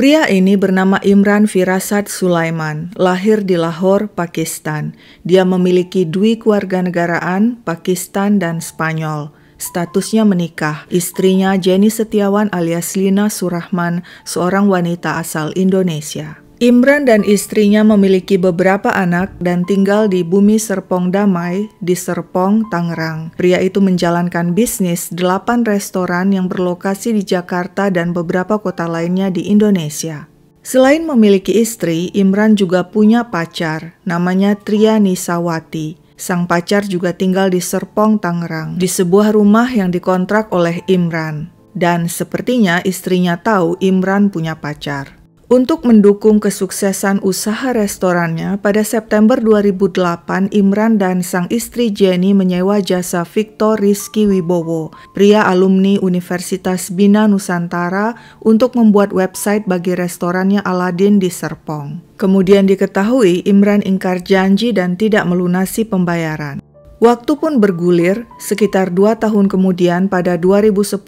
Pria ini bernama Imran Firasat Sulaiman, lahir di Lahore, Pakistan. Dia memiliki kewarganegaraan Pakistan dan Spanyol. Statusnya menikah. Istrinya Jenny Setiawan alias Lina Surahman, seorang wanita asal Indonesia. Imran dan istrinya memiliki beberapa anak dan tinggal di Bumi Serpong Damai di Serpong, Tangerang. Pria itu menjalankan bisnis 8 restoran yang berlokasi di Jakarta dan beberapa kota lainnya di Indonesia. Selain memiliki istri, Imran juga punya pacar, namanya Tria Nisawati. Sang pacar juga tinggal di Serpong, Tangerang, di sebuah rumah yang dikontrak oleh Imran. Dan sepertinya istrinya tahu Imran punya pacar. Untuk mendukung kesuksesan usaha restorannya, pada September 2008, Imran dan sang istri Jenny menyewa jasa Victor Rizky Wibowo, pria alumni Universitas Bina Nusantara, untuk membuat website bagi restorannya Aladin di Serpong. Kemudian diketahui Imran ingkar janji dan tidak melunasi pembayaran. Waktu pun bergulir, sekitar 2 tahun kemudian pada 2010,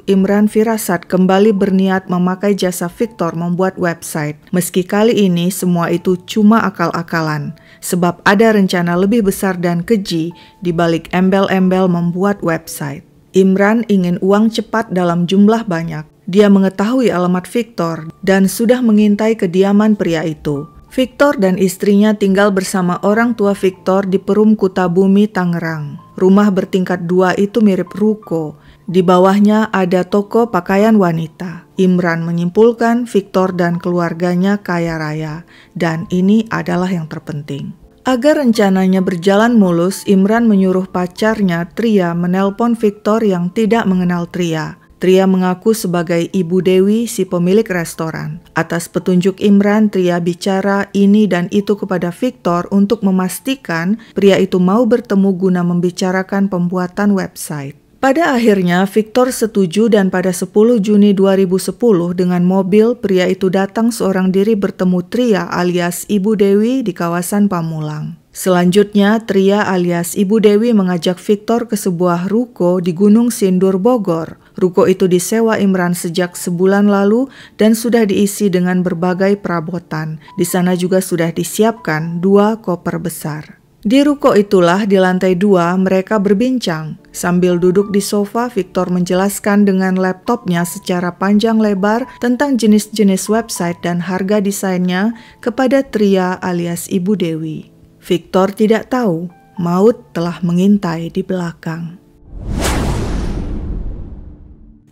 Imran Firasat kembali berniat memakai jasa Victor membuat website. Meski kali ini semua itu cuma akal-akalan, sebab ada rencana lebih besar dan keji di balik embel-embel membuat website. Imran ingin uang cepat dalam jumlah banyak. Dia mengetahui alamat Victor dan sudah mengintai kediaman pria itu. Victor dan istrinya tinggal bersama orang tua Victor di Perum Kutabumi, Tangerang. Rumah bertingkat 2 itu mirip ruko. Di bawahnya ada toko pakaian wanita. Imran menyimpulkan Victor dan keluarganya kaya raya. Dan ini adalah yang terpenting. Agar rencananya berjalan mulus, Imran menyuruh pacarnya Tria menelpon Victor yang tidak mengenal Tria. Tria mengaku sebagai Ibu Dewi, si pemilik restoran. Atas petunjuk Imran, Tria bicara ini dan itu kepada Victor untuk memastikan pria itu mau bertemu guna membicarakan pembuatan website. Pada akhirnya, Victor setuju dan pada 10 Juni 2010 dengan mobil, pria itu datang seorang diri bertemu Tria alias Ibu Dewi di kawasan Pamulang. Selanjutnya, Tria alias Ibu Dewi mengajak Victor ke sebuah ruko di Gunung Sindur, Bogor. Ruko itu disewa Imran sejak sebulan lalu dan sudah diisi dengan berbagai perabotan. Di sana juga sudah disiapkan 2 koper besar. Di ruko itulah di lantai 2 mereka berbincang. Sambil duduk di sofa, Victor menjelaskan dengan laptopnya secara panjang lebar tentang jenis-jenis website dan harga desainnya kepada Tria alias Ibu Dewi. Victor tidak tahu, maut telah mengintai di belakang.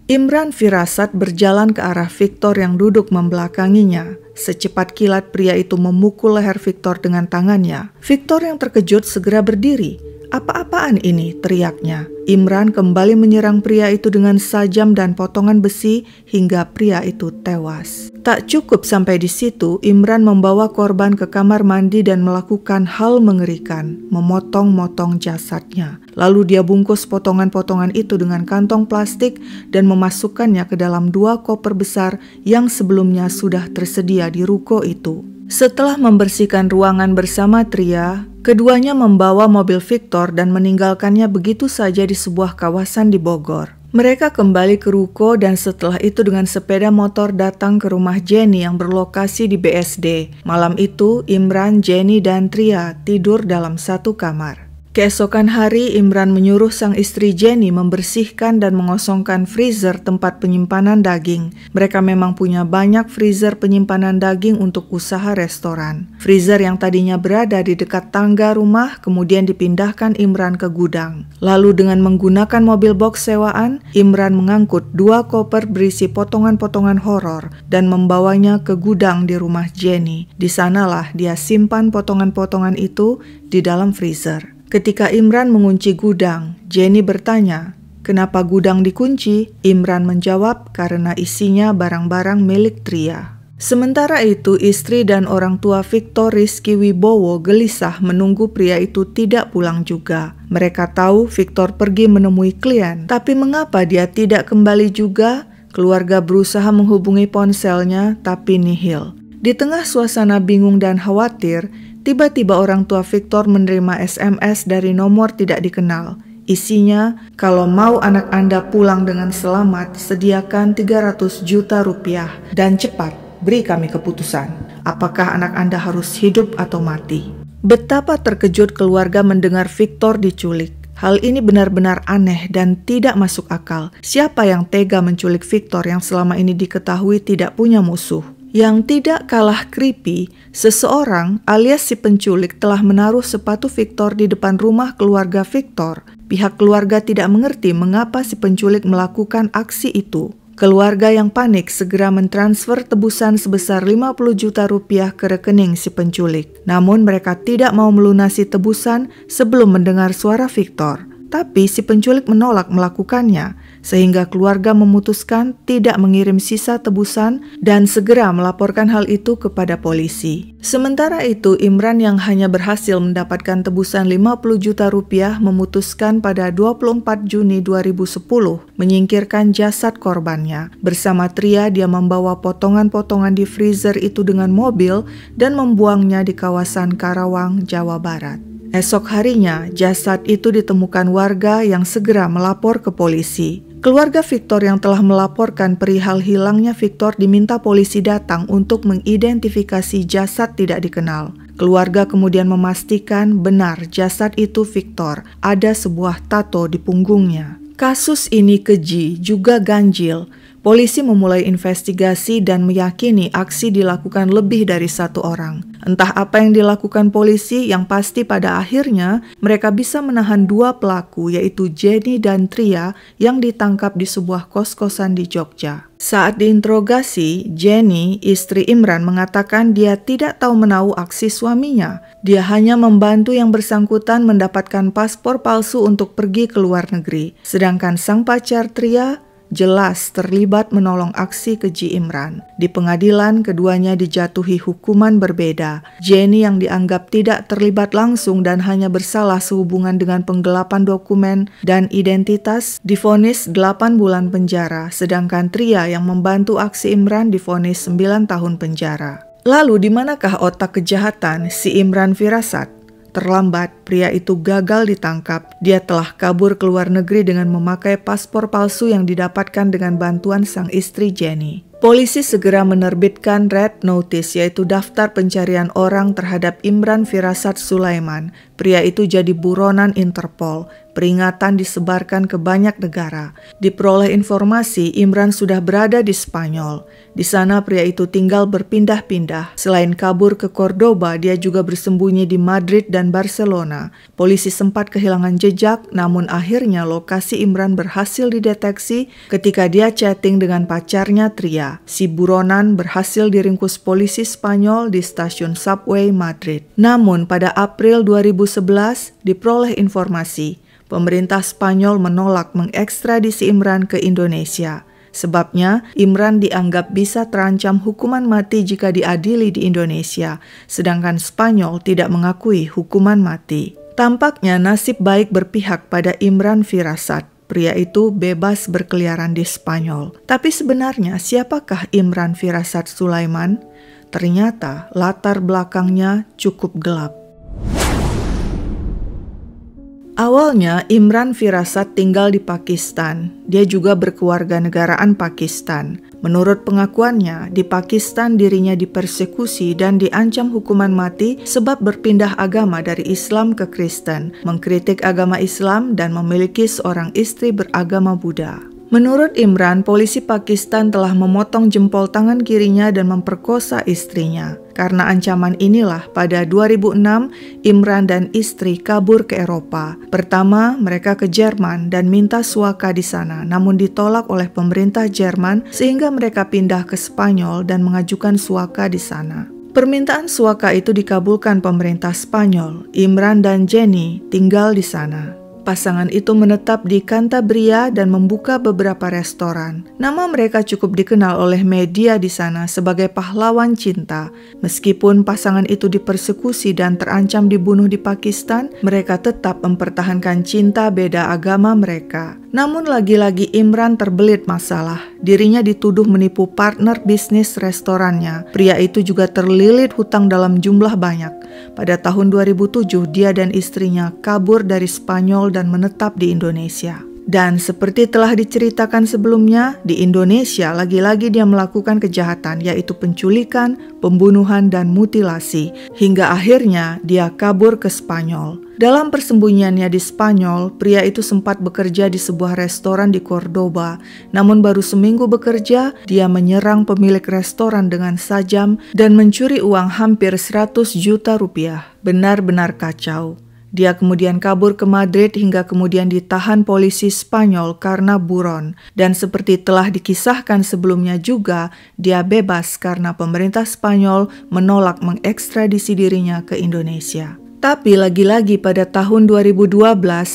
Imran Firasat berjalan ke arah Victor yang duduk membelakanginya. Secepat kilat pria itu memukul leher Victor dengan tangannya. Victor yang terkejut segera berdiri. "Apa-apaan ini?" teriaknya. Imran kembali menyerang pria itu dengan sajam dan potongan besi hingga pria itu tewas. Tak cukup sampai di situ, Imran membawa korban ke kamar mandi dan melakukan hal mengerikan, memotong-motong jasadnya. Lalu dia bungkus potongan-potongan itu dengan kantong plastik dan memasukkannya ke dalam 2 koper besar yang sebelumnya sudah tersedia di ruko itu. Setelah membersihkan ruangan bersama Tria, keduanya membawa mobil Victor dan meninggalkannya begitu saja di sebuah kawasan di Bogor. Mereka kembali ke ruko dan setelah itu dengan sepeda motor datang ke rumah Jenny yang berlokasi di BSD. Malam itu, Imran, Jenny, dan Tria tidur dalam satu kamar. Keesokan hari, Imran menyuruh sang istri Jenny membersihkan dan mengosongkan freezer tempat penyimpanan daging. Mereka memang punya banyak freezer penyimpanan daging untuk usaha restoran. Freezer yang tadinya berada di dekat tangga rumah kemudian dipindahkan Imran ke gudang. Lalu dengan menggunakan mobil box sewaan, Imran mengangkut 2 koper berisi potongan-potongan horor dan membawanya ke gudang di rumah Jenny. Di sanalah dia simpan potongan-potongan itu di dalam freezer. Ketika Imran mengunci gudang, Jenny bertanya, "Kenapa gudang dikunci?" Imran menjawab, "Karena isinya barang-barang milik Tria." Sementara itu, istri dan orang tua Victor Rizky Wibowo gelisah menunggu pria itu tidak pulang juga. Mereka tahu Victor pergi menemui klien, tapi mengapa dia tidak kembali juga? Keluarga berusaha menghubungi ponselnya, tapi nihil. Di tengah suasana bingung dan khawatir, tiba-tiba orang tua Victor menerima SMS dari nomor tidak dikenal. Isinya, "Kalau mau anak Anda pulang dengan selamat, sediakan 300 juta rupiah dan cepat." beri kami keputusan. Apakah anak Anda harus hidup atau mati?" Betapa terkejut keluarga mendengar Victor diculik. Hal ini benar-benar aneh dan tidak masuk akal. Siapa yang tega menculik Victor yang selama ini diketahui tidak punya musuh? Yang tidak kalah creepy, seseorang alias si penculik telah menaruh sepatu Victor di depan rumah keluarga Victor. Pihak keluarga tidak mengerti mengapa si penculik melakukan aksi itu. Keluarga yang panik segera mentransfer tebusan sebesar 50 juta rupiah ke rekening si penculik. Namun mereka tidak mau melunasi tebusan sebelum mendengar suara Victor. Tapi si penculik menolak melakukannya, sehingga keluarga memutuskan tidak mengirim sisa tebusan dan segera melaporkan hal itu kepada polisi. Sementara itu, Imran yang hanya berhasil mendapatkan tebusan 50 juta rupiah memutuskan pada 24 Juni 2010 menyingkirkan jasad korbannya. Bersama Tria, dia membawa potongan-potongan di freezer itu dengan mobil dan membuangnya di kawasan Karawang, Jawa Barat. Esok harinya, jasad itu ditemukan warga yang segera melapor ke polisi. Keluarga Victor yang telah melaporkan perihal hilangnya Victor diminta polisi datang untuk mengidentifikasi jasad tidak dikenal. Keluarga kemudian memastikan benar jasad itu Victor, ada sebuah tato di punggungnya. Kasus ini keji juga ganjil. Polisi memulai investigasi dan meyakini aksi dilakukan lebih dari satu orang. Entah apa yang dilakukan polisi, yang pasti pada akhirnya mereka bisa menahan dua pelaku, yaitu Jenny dan Tria yang ditangkap di sebuah kos-kosan di Jogja. Saat diinterogasi, Jenny, istri Imran, mengatakan dia tidak tahu menahu aksi suaminya. Dia hanya membantu yang bersangkutan mendapatkan paspor palsu untuk pergi ke luar negeri. Sedangkan sang pacar Tria jelas terlibat menolong aksi keji Imran. Di pengadilan, keduanya dijatuhi hukuman berbeda. Jenny yang dianggap tidak terlibat langsung dan hanya bersalah sehubungan dengan penggelapan dokumen dan identitas divonis 8 bulan penjara, sedangkan Tria yang membantu aksi Imran divonis 9 tahun penjara. Lalu di manakah otak kejahatan si Imran Firasat? Terlambat, pria itu gagal ditangkap. Dia telah kabur ke luar negeri dengan memakai paspor palsu yang didapatkan dengan bantuan sang istri Jenny. Polisi segera menerbitkan Red Notice, yaitu daftar pencarian orang terhadap Imran Firasat Sulaiman. Pria itu jadi buronan Interpol. Peringatan disebarkan ke banyak negara. Diperoleh informasi, Imran sudah berada di Spanyol. Di sana pria itu tinggal berpindah-pindah. Selain kabur ke Cordoba, dia juga bersembunyi di Madrid dan Barcelona. Polisi sempat kehilangan jejak, namun akhirnya lokasi Imran berhasil dideteksi ketika dia chatting dengan pacarnya Tria. Si buronan berhasil diringkus polisi Spanyol di stasiun subway Madrid. Namun pada April 2011 diperoleh informasi, pemerintah Spanyol menolak mengekstradisi Imran ke Indonesia. Sebabnya, Imran dianggap bisa terancam hukuman mati jika diadili di Indonesia, sedangkan Spanyol tidak mengakui hukuman mati. Tampaknya nasib baik berpihak pada Imran Firasat. Pria itu bebas berkeliaran di Spanyol. Tapi sebenarnya siapakah Imran Firasat Sulaiman? Ternyata latar belakangnya cukup gelap. Awalnya Imran Firasat tinggal di Pakistan. Dia juga berkewarganegaraan Pakistan. Menurut pengakuannya, di Pakistan dirinya dipersekusi dan diancam hukuman mati sebab berpindah agama dari Islam ke Kristen, mengkritik agama Islam dan memiliki seorang istri beragama Buddha. Menurut Imran, polisi Pakistan telah memotong jempol tangan kirinya dan memperkosa istrinya. Karena ancaman inilah, pada 2006, Imran dan istri kabur ke Eropa. Pertama, mereka ke Jerman dan minta suaka di sana, namun ditolak oleh pemerintah Jerman sehingga mereka pindah ke Spanyol dan mengajukan suaka di sana. Permintaan suaka itu dikabulkan pemerintah Spanyol. Imran dan Jenny tinggal di sana. Pasangan itu menetap di Cantabria dan membuka beberapa restoran. Nama mereka cukup dikenal oleh media di sana sebagai pahlawan cinta. Meskipun pasangan itu dipersekusi dan terancam dibunuh di Pakistan, mereka tetap mempertahankan cinta beda agama mereka. Namun lagi-lagi Imran terbelit masalah. Dirinya dituduh menipu partner bisnis restorannya. Pria itu juga terlilit hutang dalam jumlah banyak. Pada tahun 2007, dia dan istrinya kabur dari Spanyol dan menetap di Indonesia. Dan seperti telah diceritakan sebelumnya, di Indonesia lagi-lagi dia melakukan kejahatan, yaitu penculikan, pembunuhan, dan mutilasi. Hingga akhirnya dia kabur ke Spanyol. Dalam persembunyiannya di Spanyol, pria itu sempat bekerja di sebuah restoran di Cordoba. Namun baru seminggu bekerja, dia menyerang pemilik restoran dengan sajam dan mencuri uang hampir 100 juta rupiah. Benar-benar kacau. Dia kemudian kabur ke Madrid hingga kemudian ditahan polisi Spanyol karena buron. Dan seperti telah dikisahkan sebelumnya juga, dia bebas karena pemerintah Spanyol menolak mengekstradisi dirinya ke Indonesia. Tapi lagi-lagi pada tahun 2012,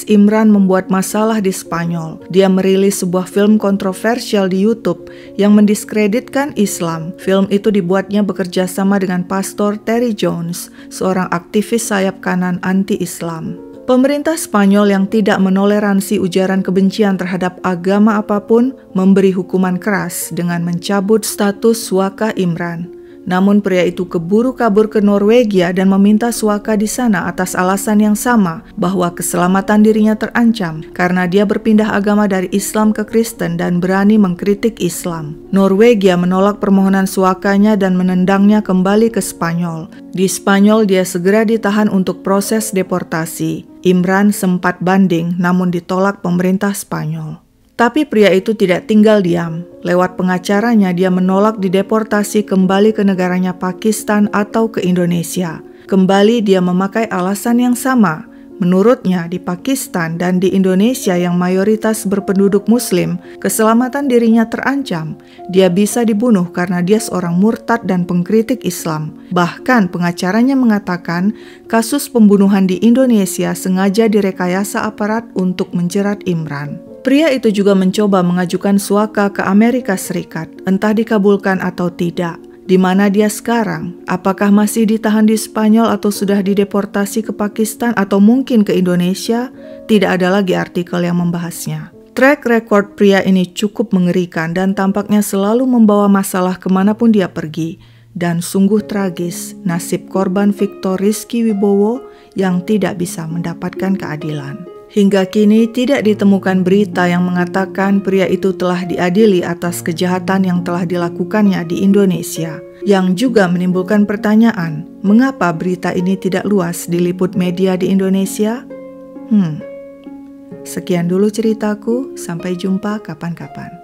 Imran membuat masalah di Spanyol. Dia merilis sebuah film kontroversial di YouTube yang mendiskreditkan Islam. Film itu dibuatnya bekerja sama dengan Pastor Terry Jones, seorang aktivis sayap kanan anti-Islam. Pemerintah Spanyol yang tidak menoleransi ujaran kebencian terhadap agama apapun memberi hukuman keras dengan mencabut status Suaka Imran. Namun pria itu keburu kabur ke Norwegia dan meminta suaka di sana atas alasan yang sama, bahwa keselamatan dirinya terancam karena dia berpindah agama dari Islam ke Kristen dan berani mengkritik Islam. Norwegia menolak permohonan suakanya dan menendangnya kembali ke Spanyol. Di Spanyol dia segera ditahan untuk proses deportasi. Imran sempat banding namun ditolak pemerintah Spanyol. Tapi pria itu tidak tinggal diam. Lewat pengacaranya dia menolak dideportasi kembali ke negaranya Pakistan atau ke Indonesia. Kembali dia memakai alasan yang sama. Menurutnya di Pakistan dan di Indonesia yang mayoritas berpenduduk Muslim, keselamatan dirinya terancam. Dia bisa dibunuh karena dia seorang murtad dan pengkritik Islam. Bahkan pengacaranya mengatakan kasus pembunuhan di Indonesia sengaja direkayasa aparat untuk menjerat Imran. Pria itu juga mencoba mengajukan suaka ke Amerika Serikat, entah dikabulkan atau tidak. Di mana dia sekarang? Apakah masih ditahan di Spanyol atau sudah dideportasi ke Pakistan atau mungkin ke Indonesia? Tidak ada lagi artikel yang membahasnya. Track record pria ini cukup mengerikan dan tampaknya selalu membawa masalah kemanapun dia pergi. Dan sungguh tragis nasib korban Victor Rizky Wibowo yang tidak bisa mendapatkan keadilan. Hingga kini tidak ditemukan berita yang mengatakan pria itu telah diadili atas kejahatan yang telah dilakukannya di Indonesia. Yang juga menimbulkan pertanyaan, mengapa berita ini tidak luas diliput media di Indonesia? Sekian dulu ceritaku, sampai jumpa kapan-kapan.